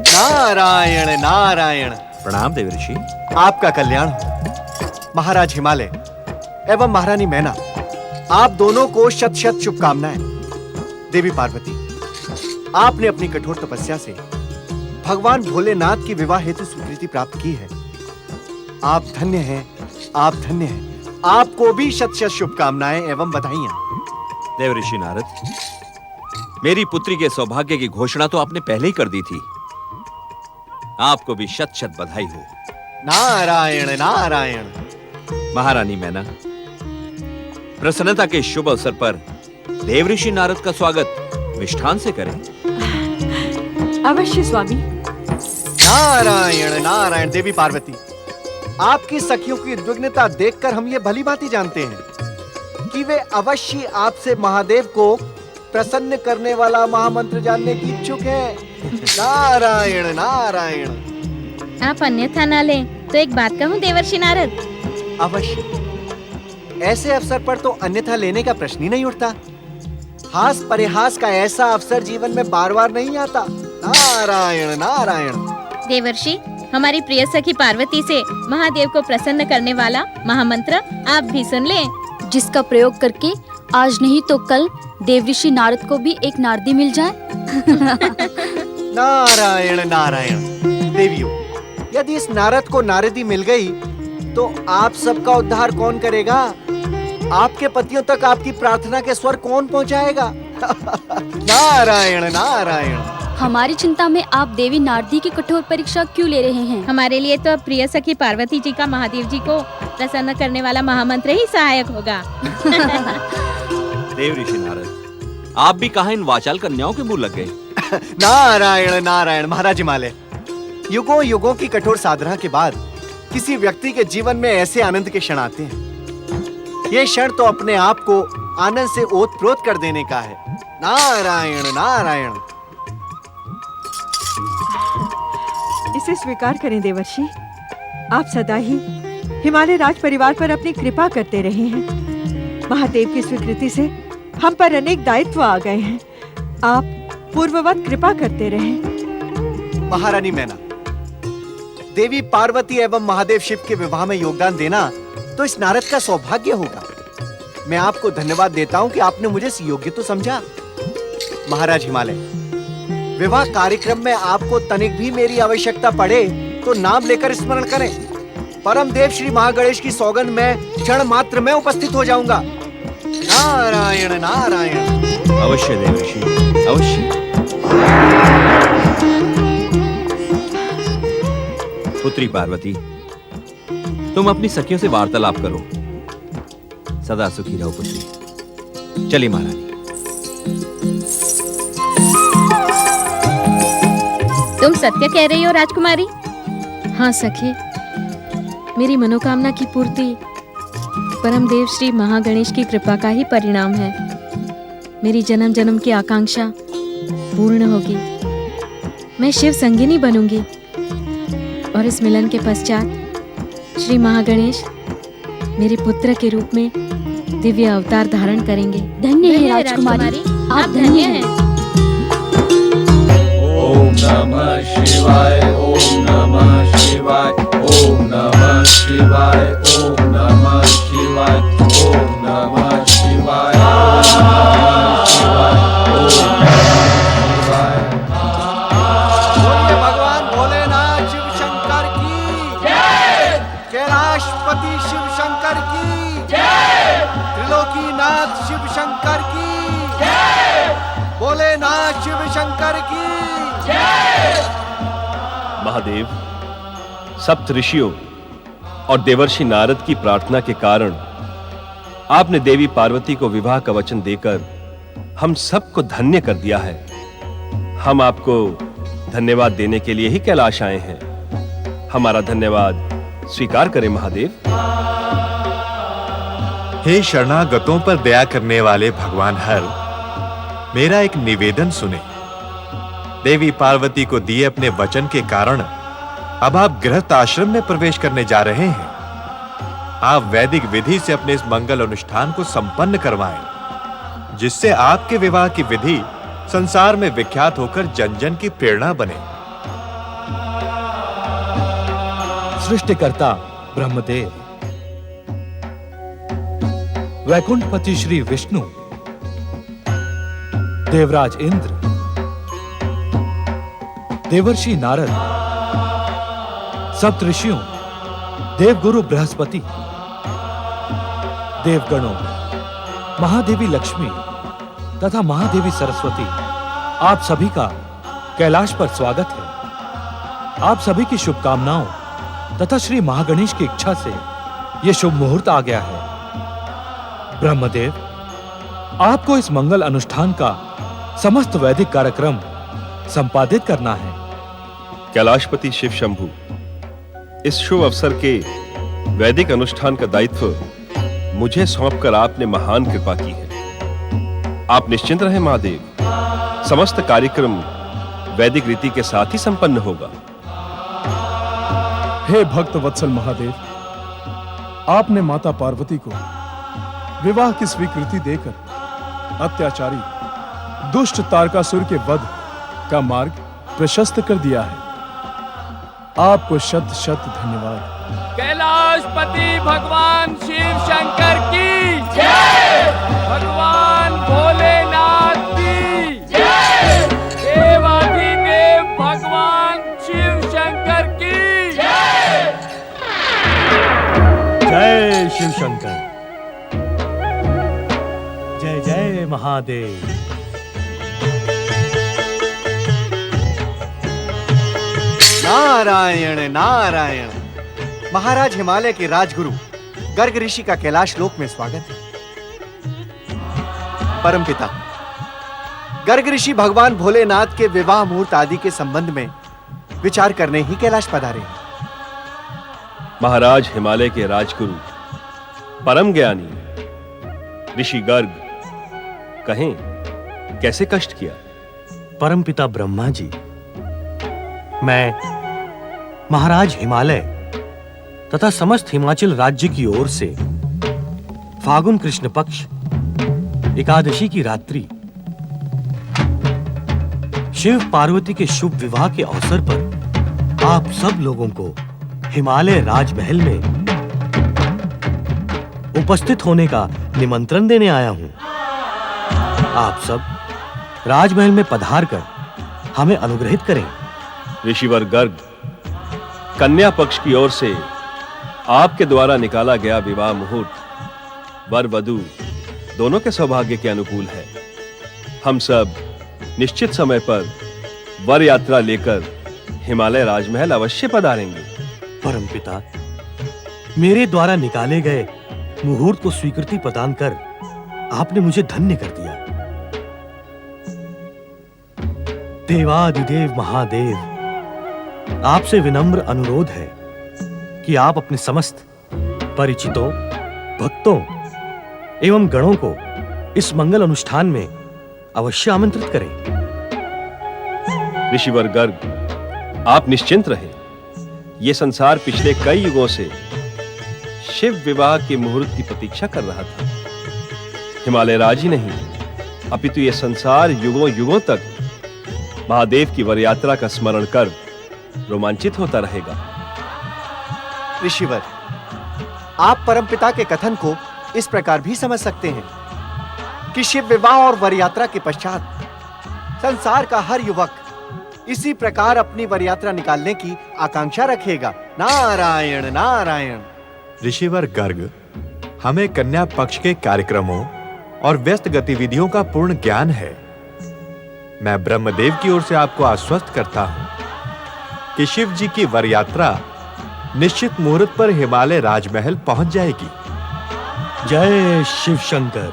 नारायण नारायण। प्रणाम देवर्षि। आपका कल्याण हो। महाराज हिमालय एवं महारानी मैना, आप दोनों को शत शत शुभकामनाएं। देवी पार्वती, आपने अपनी कठोर तपस्या से भगवान भोलेनाथ की विवाह हेतु स्वीकृति प्राप्त की है। आप धन्य हैं, आप धन्य हैं। आपको भी शत शत शुभकामनाएं एवं बधाइयां। देवऋषि नारद, मेरी पुत्री के सौभाग्य की घोषणा तो आपने पहले ही कर दी थी। आपको भी शत शत बधाई हो। नारायण नारायण। महारानी मैना, प्रसन्नता के शुभ अवसर पर देवऋषि नारद का स्वागत मिष्ठान से करें। अवश्य स्वामी। नारायण नारायण। देवी पार्वती, आपकी सखियों की उद्विग्नता देखकर हम ये भली भांति जानते हैं कि वे अवश्य आपसे महादेव को प्रसन्न करने वाला महामंत्र जानने की इच्छुक हैं। नारायण नारायण। आप अन्यथा ना लें तो एक बात कहूँ देवर्षि नारद। अवश्य। ऐसे अवसर पर तो अन्यथा लेने का प्रश्न ही नहीं उठता। हास परिहास का ऐसा अवसर जीवन में बार बार नहीं आता। नारायण नारायण। देवर्षि, हमारी प्रिय सखी पार्वती से महादेव को प्रसन्न करने वाला महामंत्र आप भी सुन लें, जिसका प्रयोग करके आज नहीं तो कल देवऋषि नारद को भी एक नारदी मिल जाए। नारायण नारायण। देवियों, यदि इस नारद को नारदी मिल गई तो आप सबका उद्धार कौन करेगा? आपके पतियों तक आपकी प्रार्थना के स्वर कौन पहुंचाएगा? नारायण नारायण। हमारी चिंता में आप देवी नारदी की कठोर परीक्षा क्यों ले रहे हैं? हमारे लिए तो प्रिय सखी पार्वती जी का महादेव जी को प्रसन्न करने वाला महामंत्र ही सहायक होगा। देवऋषि नारद, आप भी कहां इन वाचाल कन्याओं के मुंह लग गए? नारायण नारायण। महाराज हिमालय, युगों युगों की कठोर साधना के बाद किसी व्यक्ति के जीवन में ऐसे आनंद के क्षण आते हैं। ये क्षण तो अपने आप को आनंद से ओतप्रोत कर देने का है। नारायण नारायण। इसे स्वीकार करें देवर्षि। आप सदा ही हिमालय राज परिवार पर अपनी कृपा करते रहे हैं। महादेव की स्वीकृति से हम पर अनेक दायित्व आ गए हैं। आप पूर्ववत कृपा करते रहे। महारानी मैना, देवी पार्वती एवं महादेव शिव के विवाह में योगदान देना तो इस नारद का सौभाग्य होगा। मैं आपको धन्यवाद देता हूं कि आपने मुझे योग्य तो समझा। महाराज हिमालय, विवाह कार्यक्रम में आपको तनिक भी मेरी आवश्यकता पड़े तो नाम लेकर स्मरण करें। परम देव श्री महागणेश की सौगंध में क्षण मात्र में उपस्थित हो जाऊंगा। नारायण नारायण। अवश्य देवर्षि, अवश्य। पुत्री पार्वती, तुम अपनी सखियों से वार्तालाप करो। सदा सुखी रहो पुत्री। चलिए महारानी। तुम सत्य कह रही हो राजकुमारी? हाँ सखी, मेरी मनोकामना की पूर्ति परमदेव श्री महागणेश की कृपा का ही परिणाम है। मेरी जन्म जन्म की आकांक्षा पूर्ण होगी। मैं शिव संगिनी बनूंगी और इस मिलन के पश्चात श्री महागणेश मेरे पुत्र के रूप में दिव्य अवतार धारण करेंगे। धन्य है राजकुमारी, आप धन्य हैं। ओम नमः शिवाय, ओम नमः शिवाय, ओम नमः शिवाय, ओम नमः शिवाय, ओम नमः शिवाय, बोलिए भगवान भोलेनाथ शिव शंकर की जय, कैलाशपति शिव शंकर की जय, त्रिलोकीनाथ शिव शंकर की जय, भोलेनाथ शिव शंकर की जय। महादेव, सप्त ऋषियों और देवर्षि नारद की प्रार्थना के कारण आपने देवी पार्वती को विवाह का वचन देकर हम सबको धन्य कर दिया है। हम आपको धन्यवाद देने के लिए ही कैलाश आए हैं। हमारा धन्यवाद स्वीकार करें महादेव। हे शरणागतों पर दया करने वाले भगवान हर, मेरा एक निवेदन सुने। देवी पार्वती को दिए अपने वचन के कारण अब आप गृहस्थ आश्रम में प्रवेश करने जा रहे हैं। आप वैदिक विधि से अपने इस मंगल अनुष्ठान को संपन्न करवाएं, जिससे आपके विवाह की विधि संसार में विख्यात होकर जन जन की प्रेरणा बने। सृष्टिकर्ता ब्रह्मदेव, वैकुंठपति श्री विष्णु, देवराज इंद्र, देवर्षि नारद, सप्तऋषियों, देवगुरु बृहस्पति, देवगणों, महादेवी लक्ष्मी तथा महादेवी सरस्वती, आप सभी का कैलाश पर स्वागत है। आप सभी की शुभकामनाओं तथा श्री महागणेश की इच्छा से यह शुभ मुहूर्त आ गया है। ब्रह्मदेव, आपको इस मंगल अनुष्ठान का समस्त वैदिक कार्यक्रम संपादित करना है। कैलाशपति शिव शंभु, इस शुभ अवसर के वैदिक अनुष्ठान का दायित्व मुझे सौंपकर आपने महान कृपा की है। आप निश्चिंत रहें महादेव, समस्त कार्यक्रम वैदिक रीति के साथ ही संपन्न होगा। हे भक्त वत्सल महादेव, आपने माता पार्वती को विवाह की स्वीकृति देकर अत्याचारी दुष्ट तारकासुर के वध का मार्ग प्रशस्त कर दिया है। आपको शत शत धन्यवाद। कैलाशपति भगवान शिव शंकर की जय, भगवान भोलेनाथ की जय, देवाधिदेव भगवान शिव शंकर की जय। जय शिव शंकर, जय जय महादेव। नारायण नारायण। महाराज हिमालय के राजगुरु गर्ग ऋषि का कैलाश लोक में स्वागत है। परमपिता, गर्ग ऋषि भगवान भोलेनाथ के विवाह मुहूर्त आदि के संबंध में विचार करने ही कैलाश पधारे हैं। महाराज हिमालय के राजगुरु परम ज्ञानी ऋषि गर्ग, कहें कैसे कष्ट किया? परमपिता ब्रह्मा जी, मैं महाराज हिमालय तथा समस्त हिमाचल राज्य की ओर से फागुन कृष्ण पक्ष एकादशी की रात्रि शिव पार्वती के शुभ विवाह के अवसर पर आप सब लोगों को हिमालय राजमहल में उपस्थित होने का निमंत्रण देने आया हूं। आप सब राजमहल में पधार कर हमें अनुग्रहित करें। ऋषिवर गर्ग, कन्या पक्ष की ओर से आपके द्वारा निकाला गया विवाह मुहूर्त वर वधू दोनों के सौभाग्य के अनुकूल है। हम सब निश्चित समय पर वर यात्रा लेकर हिमालय राजमहल अवश्य पधारेंगे। परमपिता, मेरे द्वारा निकाले गए मुहूर्त को स्वीकृति प्रदान कर आपने मुझे धन्य कर दिया। देवाधिदेव महादेव, आपसे विनम्र अनुरोध है कि आप अपने समस्त परिचितों, भक्तों एवं गणों को इस मंगल अनुष्ठान में अवश्य आमंत्रित करें। ऋषिवर गर्ग, आप निश्चिंत रहें। यह संसार पिछले कई युगों से शिव विवाह के मुहूर्त की प्रतीक्षा कर रहा था। हिमालय राज ही नहीं, अपितु यह संसार युगों युगों तक महादेव की वर यात्रा का स्मरण कर रोमांचित होता रहेगा। ऋषिवर, आप परमपिता के कथन को इस प्रकार भी समझ सकते हैं कि शिव विवाह और वर यात्रा के पश्चात संसार का हर युवक इसी प्रकार अपनी वर यात्रा निकालने की आकांक्षा रखेगा। नारायण नारायण। ऋषिवर गर्ग, हमें कन्या पक्ष के कार्यक्रमों और व्यस्त गतिविधियों का पूर्ण ज्ञान है। मैं ब्रह्मदेव की ओर से आपको आश्वस्त करता हूं कि शिव जी की वर यात्रा निश्चित मुहूर्त पर हिमालय राजमहल पहुंच जाएगी। जय शिव शंकर,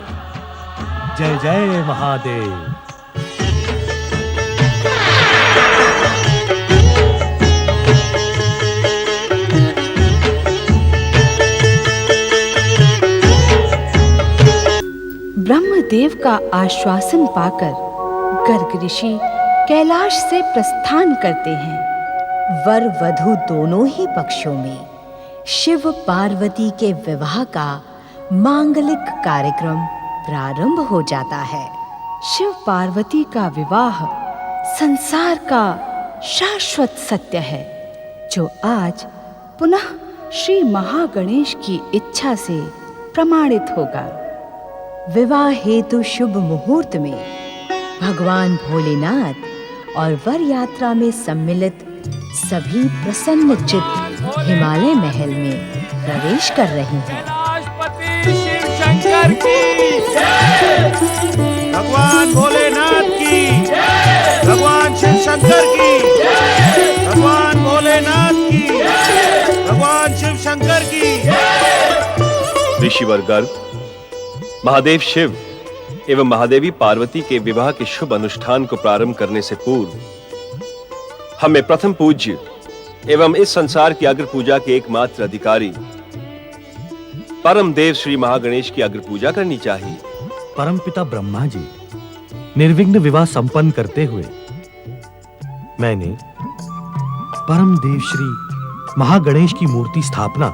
जय जय महादेव। ब्रह्मदेव का आश्वासन पाकर गर्ग ऋषि कैलाश से प्रस्थान करते हैं। वर वधू दोनों ही पक्षों में शिव पार्वती के विवाह का मांगलिक कार्यक्रम प्रारंभ हो जाता है। शिव पार्वती का विवाह संसार का शाश्वत सत्य है, जो आज पुनः श्री महागणेश की इच्छा से प्रमाणित होगा। विवाह हेतु शुभ मुहूर्त में भगवान भोलेनाथ और वर यात्रा में सम्मिलित सभी प्रसन्न चित्त हिमालय महल में प्रवेश कर रहे हैं। शिव शंकर की जय, भगवान भोलेनाथ की जय, भगवान शिव शंकर की जय, भगवान भोलेनाथ की जय, भगवान शिव शंकर की जय। ऋषिवर गर्ग, महादेव शिव एवं महादेवी पार्वती के विवाह के शुभ अनुष्ठान को प्रारंभ करने से पूर्व हमें प्रथम पूज्य एवं इस संसार की अग्र पूजा के एकमात्र अधिकारी परम देव श्री महागणेश की अग्र पूजा करनी चाहिए। परमपिता ब्रह्मा जी निर्विघ्न विवाह संपन्न करते हुए मैंने परम देव श्री महागणेश की मूर्ति स्थापना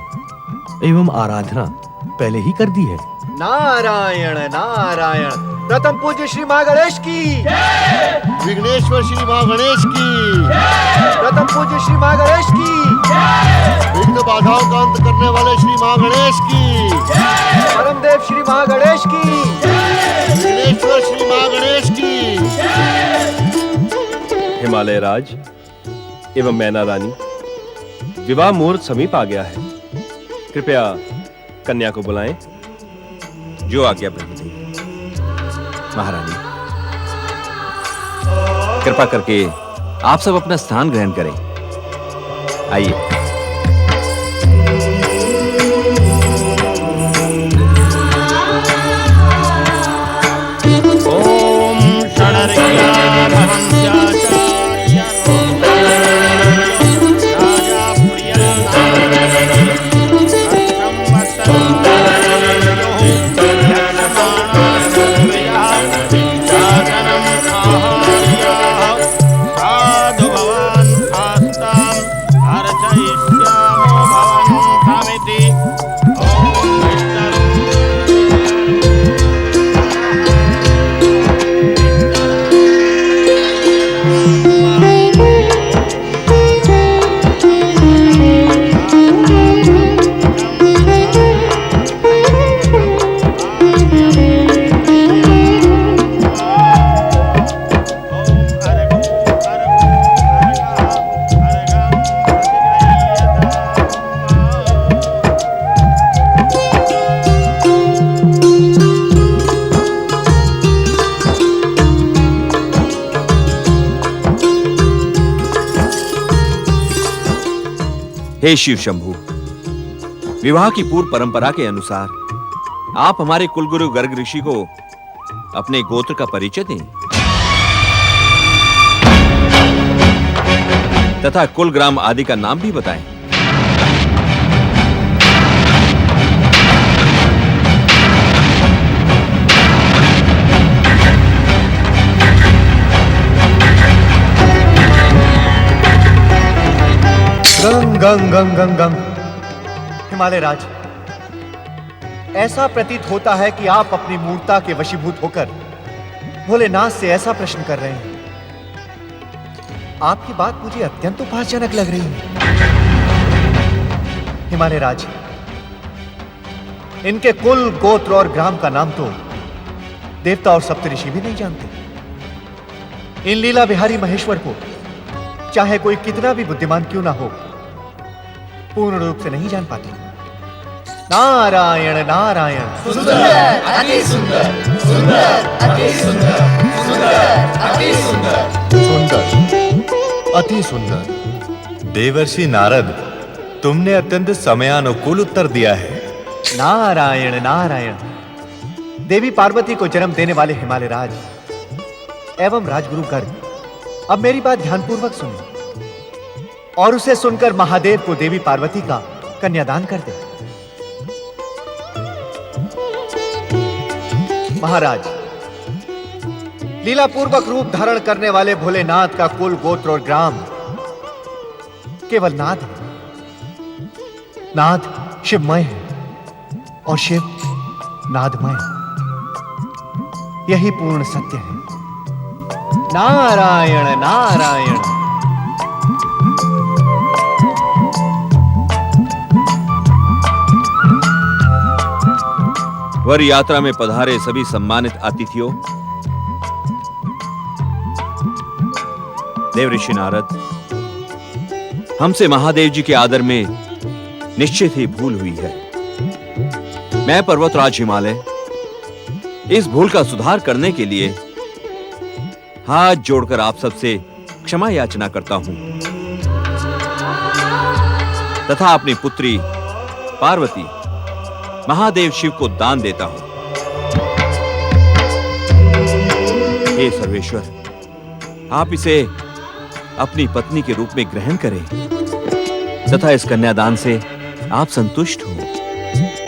एवं आराधना पहले ही कर दी है। नारायण नारायण। प्रथम पूज्य श्री महागणेश की जय, विघ्नेश्वर श्री महागणेश की जय, प्रथम पूज्य श्री महागणेश की जय, विघ्न बाधाओं का अंत करने वाले श्री महागणेश की जय, परमदेव श्री महागणेश की जय, विघ्नेश्वर श्री महागणेश की जय। हिमालय राज एवं मैना रानी, विवाह मुहूर्त समीप आ गया है। कृपया कन्या को बुलाएं। जो आज्ञा ब्रह्मदेव। महारानी, कृपा करके आप सब अपना स्थान ग्रहण करें। आइए। ओम षडर्या हे शिव शंभु, विवाह की पूर्व परंपरा के अनुसार आप हमारे कुलगुरु गर्ग ऋषि को अपने गोत्र का परिचय दें तथा कुल ग्राम आदि का नाम भी बताएं। गंग गंग गंग गंग गंग। हिमालय राज, ऐसा प्रतीत होता है कि आप अपनी मूर्ता के वशीभूत होकर भोलेनाथ से ऐसा प्रश्न कर रहे हैं आपकी बात मुझे अत्यंत उपहासजनक लग रही है। हिमालय राज, इनके कुल, गोत्र और ग्राम का नाम तो देवता और सप्तऋषि भी नहीं जानते। इन लीला बिहारी महेश्वर को चाहे कोई कितना भी बुद्धिमान क्यों ना हो, पूर्ण रूप से नहीं जान पाते। नारायण नारायण। सुंदर, अति सुंदर, सुंदर, अति सुंदर, सुंदर, अति सुंदर, सुंदर, अति सुंदर। देवर्षि नारद, तुमने अत्यंत समयानुकूल उत्तर दिया है। नारायण नारायण। देवी पार्वती को जन्म देने वाले हिमालय राज एवं राजगुरु गर्ग, अब मेरी बात ध्यानपूर्वक सुनिए और उसे सुनकर महादेव को देवी पार्वती का कन्यादान कर दे। महाराज, लीला पूर्वक रूप धारण करने वाले भोलेनाथ का कुल, गोत्र और ग्राम केवल नाद है। नाद शिवमय है और शिव नादमय। यही पूर्ण सत्य है। नारायण नारायण। वर यात्रा में पधारे सभी सम्मानित अतिथियों, देव ऋषि नारद, हमसे महादेव जी के आदर में निश्चित ही भूल हुई है। मैं पर्वतराज हिमालय इस भूल का सुधार करने के लिए हाथ जोड़कर आप सबसे क्षमा याचना करता हूं तथा अपनी पुत्री पार्वती महादेव शिव को दान देता हूं। हे सर्वेश्वर, आप इसे अपनी पत्नी के रूप में ग्रहण करें तथा इस कन्यादान से आप संतुष्ट हो।